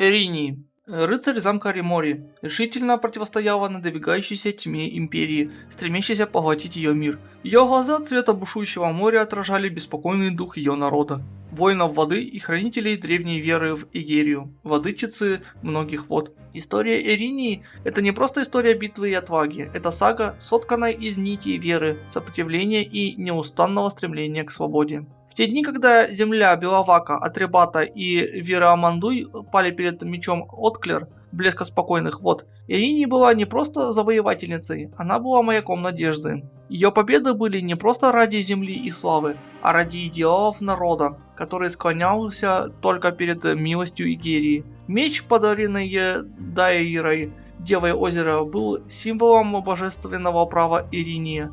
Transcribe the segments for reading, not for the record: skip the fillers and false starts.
Эрини, рыцарь замка Римори, решительно противостояла надвигающейся тьме Империи, стремящейся поглотить ее мир. Ее глаза цвета бушующего моря отражали беспокойный дух ее народа. Воинов воды и хранителей древней веры в Игерию, владычицы многих вод. История Эринии – это не просто история битвы и отваги, это сага, сотканная из нитей веры, сопротивления и неустанного стремления к свободе. В те дни, когда земля Беловака, Атребата и Вираамандуй пали перед мечом Отклер, блеска спокойных вод, Эрини была не просто завоевательницей, она была маяком надежды. Ее победы были не просто ради земли и славы, а ради идеалов народа, который склонялся только перед милостью Игерии. Меч, подаренный Дайрой, Девой озера, был символом божественного права Эринии,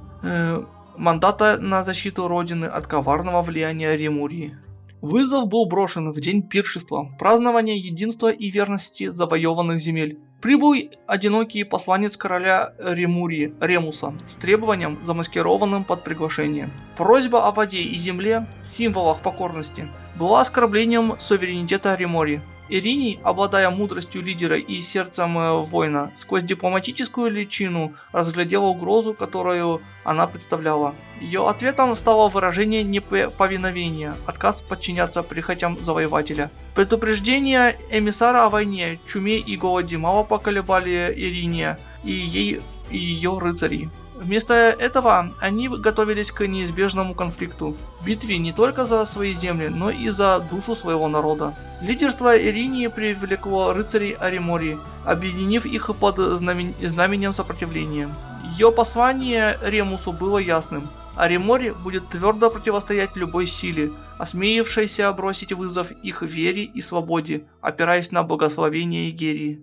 мандата на защиту родины от коварного влияния Римурии. Вызов был брошен в день пиршества, празднования единства и верности завоеванных земель. Прибыл одинокий посланец короля Римурии, Ремуса, с требованием, замаскированным под приглашение. Просьба о воде и земле, символах покорности, была оскорблением суверенитета Римори. Эрини, обладая мудростью лидера и сердцем воина, сквозь дипломатическую личину разглядела угрозу, которую она представляла. Ее ответом стало выражение неповиновения, отказ подчиняться прихотям завоевателя. Предупреждения эмиссара о войне, чуме и голоде мало поколебали Эриния и ее рыцарей. Вместо этого они готовились к неизбежному конфликту, битве не только за свои земли, но и за душу своего народа. Лидерство Эринии привлекло рыцарей Аримори, объединив их под знаменем сопротивления. Ее послание Ремусу было ясным. Аримори будет твердо противостоять любой силе, осмелившейся бросить вызов их вере и свободе, опираясь на благословение Игерии.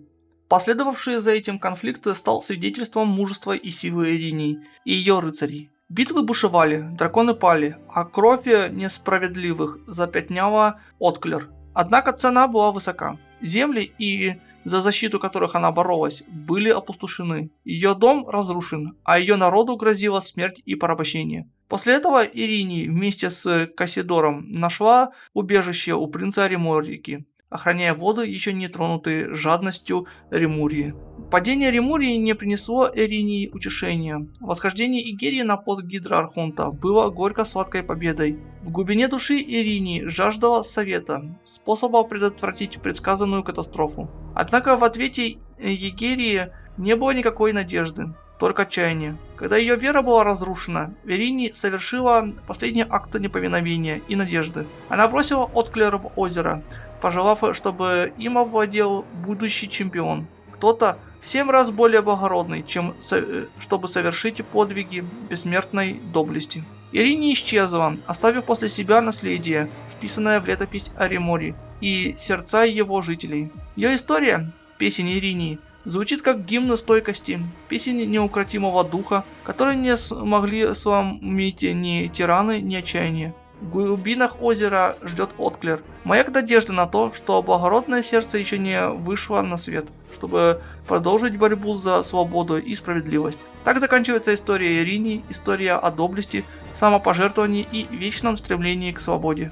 Последовавший за этим конфликт стал свидетельством мужества и силы Эринии и ее рыцарей. Битвы бушевали, драконы пали, а кровь несправедливых запятняла Отклер. Однако цена была высока. Земли, за защиту которых она боролась, были опустошены. Ее дом разрушен, а ее народу грозила смерть и порабощение. После этого Эрини вместе с Кассидором нашла убежище у принца Риморики, охраняя воды, еще не тронутые жадностью Римурии. Падение Римурии не принесло Эринии утешения. Восхождение Игерии на пост Гидра-Архонта было горько-сладкой победой. В глубине души Эринии жаждала совета, способа предотвратить предсказанную катастрофу. Однако в ответе Игерии не было никакой надежды, только отчаяние. Когда ее вера была разрушена, Эрини совершила последний акт неповиновения и надежды. Она бросила Отклер в озеро, пожелав, чтобы им овладел будущий чемпион. Кто-то в 7 раз более благородный, чтобы совершить подвиги бессмертной доблести. Эрини исчезла, оставив после себя наследие, вписанное в летопись Аримори и сердца его жителей. Ее история, песень Эринии, звучит как гимн стойкости, песень неукротимого духа, который не смогли сломить ни тираны, ни отчаяние. В глубинах озера ждет Отклер, маяк надежды на то, что благородное сердце еще не вышло на свет, чтобы продолжить борьбу за свободу и справедливость. Так заканчивается история Эринии, история о доблести, самопожертвовании и вечном стремлении к свободе.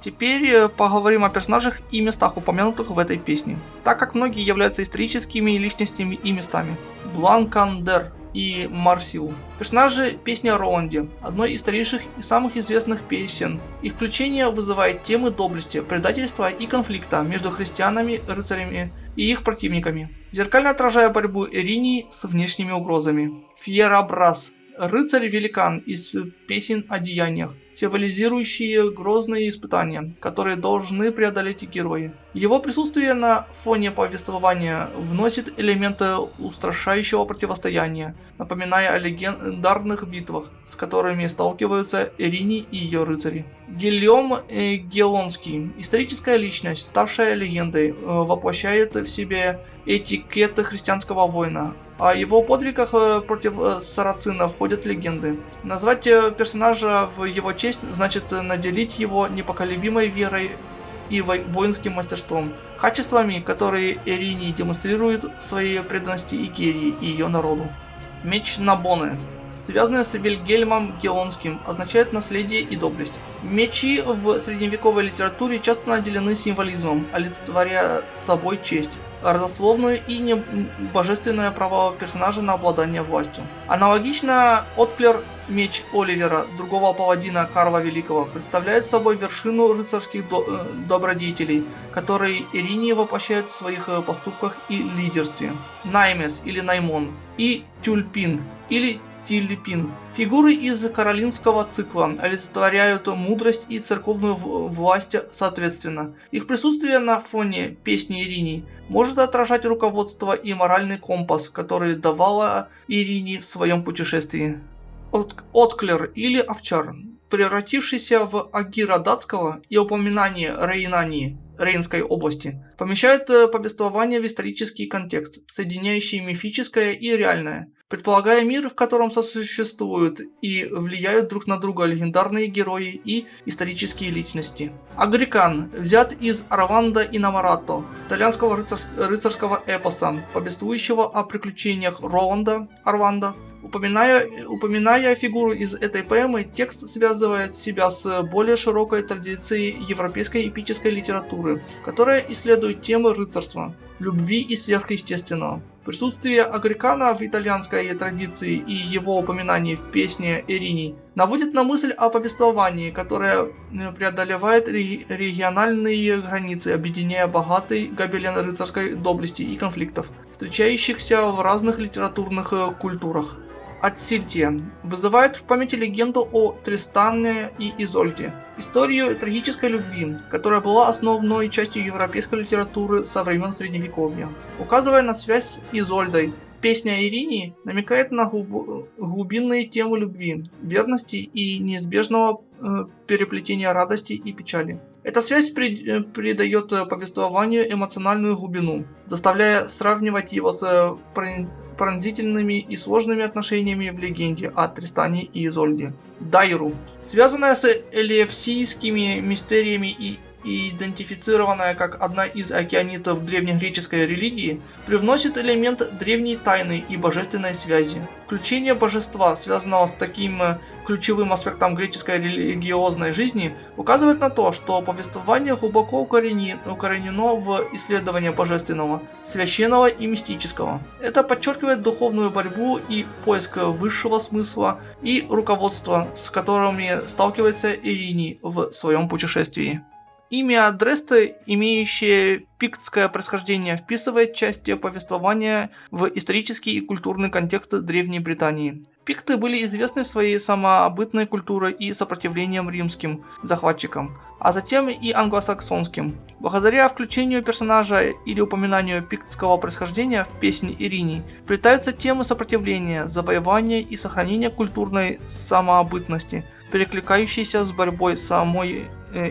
Теперь поговорим о персонажах и местах, упомянутых в этой песне, так как многие являются историческими личностями и местами. Бланкандер и Марсил. Персонажи песни о Роланде, одной из старейших и самых известных песен. Их включение вызывает темы доблести, предательства и конфликта между христианами, рыцарями и их противниками, зеркально отражая борьбу Эринии с внешними угрозами. Фьерабрас. Рыцарь-великан из песен о деяниях, символизирующие грозные испытания, которые должны преодолеть герои. Его присутствие на фоне повествования вносит элементы устрашающего противостояния, напоминая о легендарных битвах, с которыми сталкиваются Эрини и ее рыцари. Гильом Гелонский, историческая личность, ставшая легендой, воплощает в себе этикет христианского воина. О его подвигах против сарацинов ходят легенды. Назвать персонажа в его честь значит наделить его непоколебимой верой и воинским мастерством, качествами, которые Эрини демонстрирует в своей преданности Игерии и ее народу. Меч Набоны. связанные с Вильгельмом Гелонским, означают наследие и доблесть. Мечи в средневековой литературе часто наделены символизмом, олицетворяя собой честь, родословную и божественное право персонажа на обладание властью. Аналогично Отклер, меч Оливера, другого паладина Карла Великого, представляет собой вершину рыцарских добродетелей, которые Иринии воплощают в своих поступках и лидерстве. Наймес или Наймон и Тюльпин или Тильпин. Фигуры из каролинского цикла олицетворяют мудрость и церковную власть соответственно. Их присутствие на фоне песни Иринии может отражать руководство и моральный компас, который давала Иринии в своем путешествии. Отклер или Овчар, превратившийся в Агира датского и упоминание Рейнании, Рейнской области, помещают повествование в исторический контекст, соединяющий мифическое и реальное, предполагая мир, в котором сосуществуют и влияют друг на друга легендарные герои и исторические личности. Агрикан взят из Орландо Иннаморато, итальянского рыцарского эпоса, повествующего о приключениях Орландо. Упоминая фигуру из этой поэмы, текст связывает себя с более широкой традицией европейской эпической литературы, которая исследует темы рыцарства, любви и сверхъестественного. Присутствие Агрикана в итальянской традиции и его упоминание в песне Иринии наводит на мысль о повествовании, которое преодолевает региональные границы, объединяя богатый гобелен рыцарской доблести и конфликтов, встречающихся в разных литературных культурах. Отсильтия вызывает в памяти легенду о Тристане и Изольде, историю трагической любви, которая была основной частью европейской литературы со времен Средневековья. Указывая на связь с Изольдой, песня Иринии намекает на глубинные темы любви, верности и неизбежного переплетения радости и печали. Эта связь придает повествованию эмоциональную глубину, заставляя сравнивать его с пронзительными и сложными отношениями в легенде о Тристане и Изольде. Дайру, связанная с элеусийскими мистериями и идентифицированная как одна из океанитов древнегреческой религии, привносит элемент древней тайны и божественной связи. Включение божества, связанного с таким ключевым аспектом греческой религиозной жизни, указывает на то, что повествование глубоко укоренено в исследовании божественного, священного и мистического. Это подчеркивает духовную борьбу и поиск высшего смысла и руководства, с которыми сталкивается Иринии в своем путешествии. Имя Дресты, имеющее пиктское происхождение, вписывает части повествования в исторический и культурный контекст Древней Британии. Пикты были известны своей самобытной культурой и сопротивлением римским захватчикам, а затем и англосаксонским. Благодаря включению персонажа или упоминанию пиктского происхождения в песне Иринии, вплетаются темы сопротивления, завоевания и сохранения культурной самобытности, перекликающиеся с борьбой самой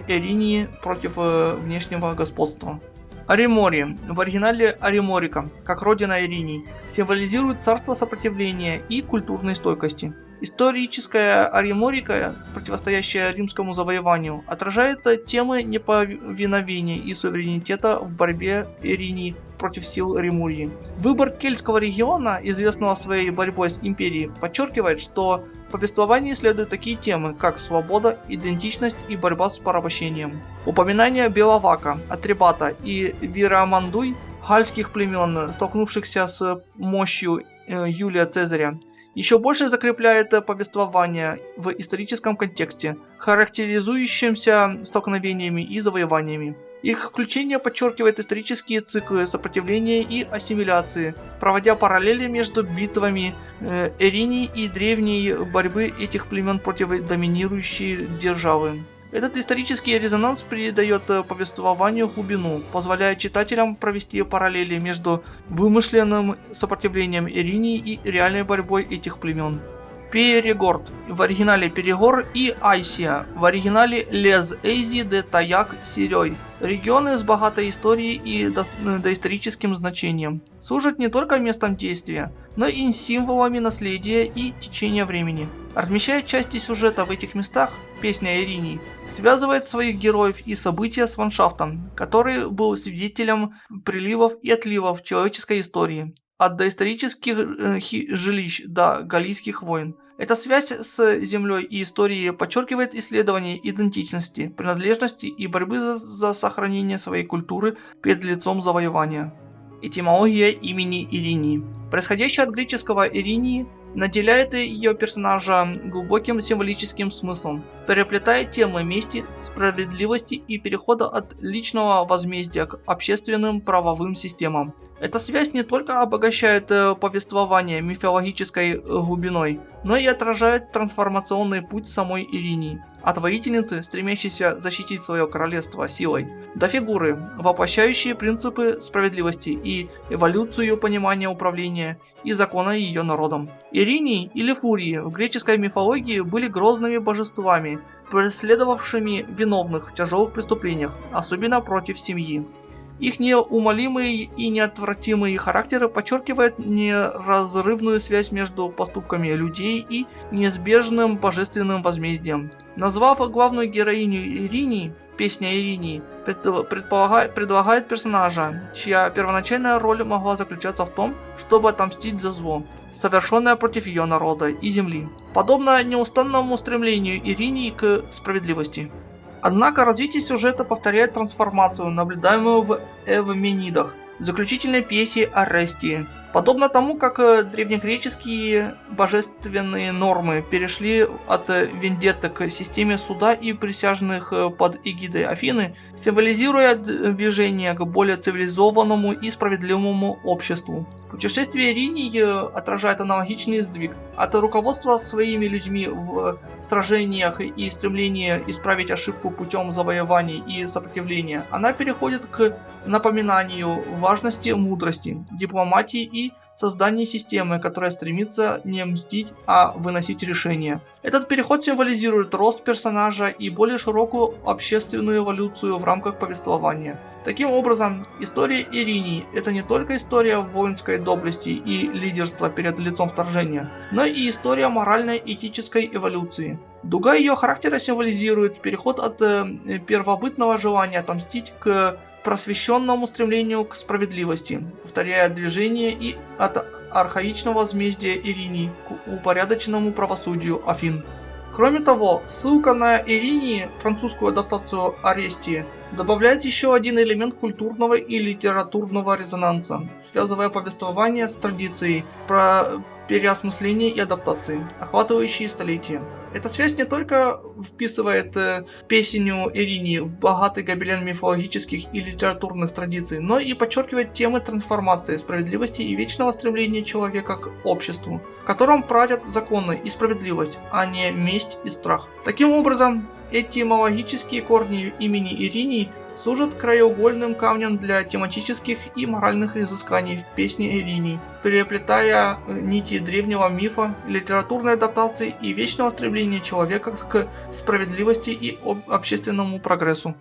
Иринии против внешнего господства. Аримори, в оригинале Ариморика, как родина Иринии, символизирует царство сопротивления и культурной стойкости. Историческая Ариморика, противостоящая римскому завоеванию, отражает темы неповиновения и суверенитета в борьбе Иринии против сил Римурии. Выбор кельтского региона, известного своей борьбой с империей, подчеркивает, что в повествовании следуют такие темы, как свобода, идентичность и борьба с порабощением. Упоминание Беловака, Атрибата и Вирамандуй, гальских племен, столкнувшихся с мощью Юлия Цезаря, еще больше закрепляет повествование в историческом контексте, характеризующемся столкновениями и завоеваниями. Их включение подчеркивает исторические циклы сопротивления и ассимиляции, проводя параллели между битвами Иринии и древней борьбы этих племен против доминирующей державы. Этот исторический резонанс придает повествованию глубину, позволяя читателям провести параллели между вымышленным сопротивлением Иринии и реальной борьбой этих племен. Перегорд, в оригинале Перегор, и Айсия, в оригинале Лез Эйзи де Таяк Сирёй. Регионы с богатой историей и доисторическим значением служат не только местом действия, но и символами наследия и течения времени. Размещая части сюжета в этих местах, песня Иринии связывает своих героев и события с ландшафтом, который был свидетелем приливов и отливов человеческой истории. От доисторических жилищ до галлийских войн. Эта связь с Землей и историей подчеркивает исследование идентичности, принадлежности и борьбы за сохранение своей культуры перед лицом завоевания. Этимология имени Иринии. Происходящее от греческого Иринии наделяет ее персонажа глубоким символическим смыслом, переплетая темы мести, справедливости и перехода от личного возмездия к общественным правовым системам. Эта связь не только обогащает повествование мифологической глубиной, но и отражает трансформационный путь самой Иринии. От воительницы, стремящейся защитить свое королевство силой, до фигуры, воплощающей принципы справедливости и эволюцию понимания управления и закона ее народом. Иринии или Фурии в греческой мифологии были грозными божествами, преследовавшими виновных в тяжелых преступлениях, особенно против семьи. Их неумолимые и неотвратимые характеры подчеркивают неразрывную связь между поступками людей и неизбежным божественным возмездием. Назвав главную героиню Иринии, песня Иринии предлагает персонажа, чья первоначальная роль могла заключаться в том, чтобы отомстить за зло, совершенное против ее народа и земли, подобно неустанному стремлению Иринии к справедливости. Однако развитие сюжета повторяет трансформацию, наблюдаемую в Эвменидах, заключительной пьесе Орестии. Подобно тому, как древнегреческие божественные нормы перешли от вендетты к системе суда и присяжных под эгидой Афины, символизируя движение к более цивилизованному и справедливому обществу. Путешествие Иринии отражает аналогичный сдвиг. От руководства своими людьми в сражениях и стремления исправить ошибку путем завоеваний и сопротивления, она переходит к напоминанию важности мудрости, дипломатии и создания системы, которая стремится не мстить, а выносить решения. Этот переход символизирует рост персонажа и более широкую общественную эволюцию в рамках повествования. Таким образом, история Иринии – это не только история воинской доблести и лидерства перед лицом вторжения, но и история моральной и этической эволюции. Дуга ее характера символизирует переход от первобытного желания отомстить к просвещенному стремлению к справедливости, повторяя движение и от архаичного возмездия Иринии к упорядоченному правосудию Афин. Кроме того, ссылка на Иринии, французскую адаптацию Орестии, добавляет еще один элемент культурного и литературного резонанса, связывая повествование с традицией про переосмысление и адаптации, охватывающие столетия. Эта связь не только вписывает песню Иринии в богатый гобелен мифологических и литературных традиций, но и подчеркивает темы трансформации, справедливости и вечного стремления человека к обществу, в котором правят законы и справедливость, а не месть и страх. Таким образом, этимологические корни имени Иринии служат краеугольным камнем для тематических и моральных изысканий в песне Иринии, переплетая нити древнего мифа, литературной адаптации и вечного стремления человека к справедливости и общественному прогрессу.